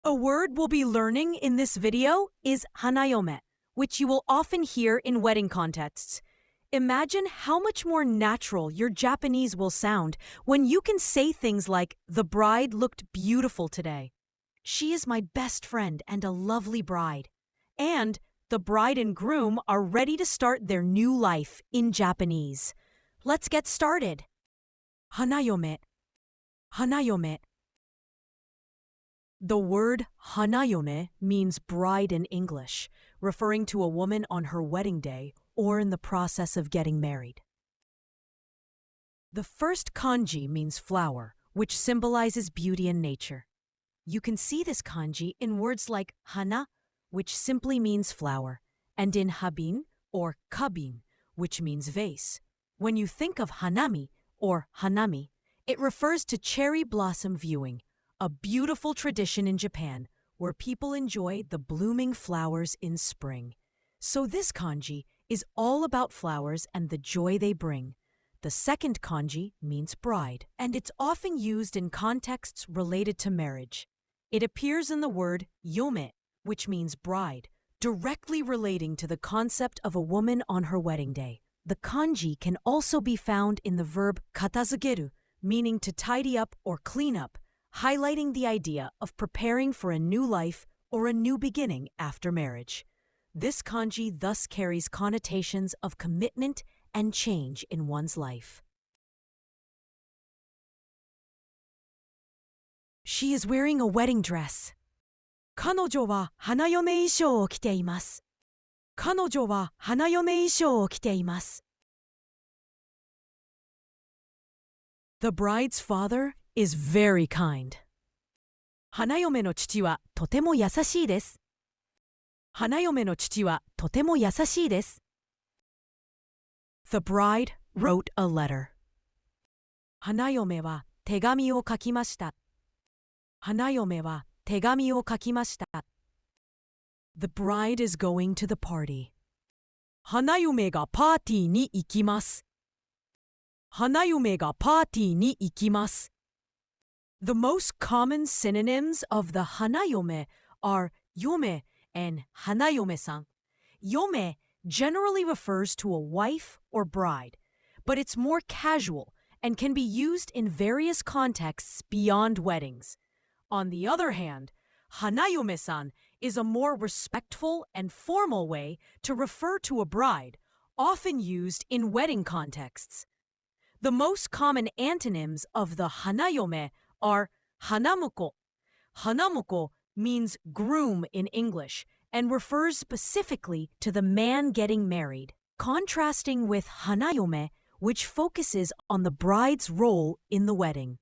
A word we'll be learning in this video is hanayome, which you will often hear in wedding contexts. Imagine how much more natural your Japanese will sound when you can say things like, "The bride looked beautiful today." "She is my best friend and a lovely bride." And the bride and groom are ready to start their new life in Japanese. Let's get started. Hanayome. Hanayome. The word hanayome means bride in English, referring to a woman on her wedding day or in the process of getting married. The first kanji means flower, which symbolizes beauty and nature. You can see this kanji in words like hana, which simply means flower, and in habin or kabin, which means vase. When you think of hanami or hanami, it refers to cherry blossom viewing, a beautiful tradition in Japan where people enjoy the blooming flowers in spring. So this kanji is all about flowers and the joy they bring. The second kanji means bride, and it's often used in contexts related to marriage. It appears in the word yome, which means bride, directly relating to the concept of a woman on her wedding day. The kanji can also be found in the verb katazugeru, meaning to tidy up or clean up, highlighting the idea of preparing for a new life or a new beginning after marriage. This kanji thus carries connotations of commitment and change in one's life. She is wearing a wedding dress. 彼女は花嫁衣装を着ています。彼女は花嫁衣装を着ています。The bride's father is very kind. 花嫁の父はとても優しいです。花嫁の父はとても優しいです。The bride wrote a letter. 花嫁は手紙を書きました。花嫁は手紙を書きました。The bride is going to the party. 花嫁がパーティーに行きます。花嫁がパーティーに行きます。The most common synonyms of the hanayome are yome and hanayome-san. Yome generally refers to a wife or bride, but it's more casual and can be used in various contexts beyond weddings. On the other hand, hanayome-san is a more respectful and formal way to refer to a bride, often used in wedding contexts. The most common antonyms of the hanayome are hanamuko. Hanamuko means groom in English and refers specifically to the man getting married, contrasting with hanayome, which focuses on the bride's role in the wedding.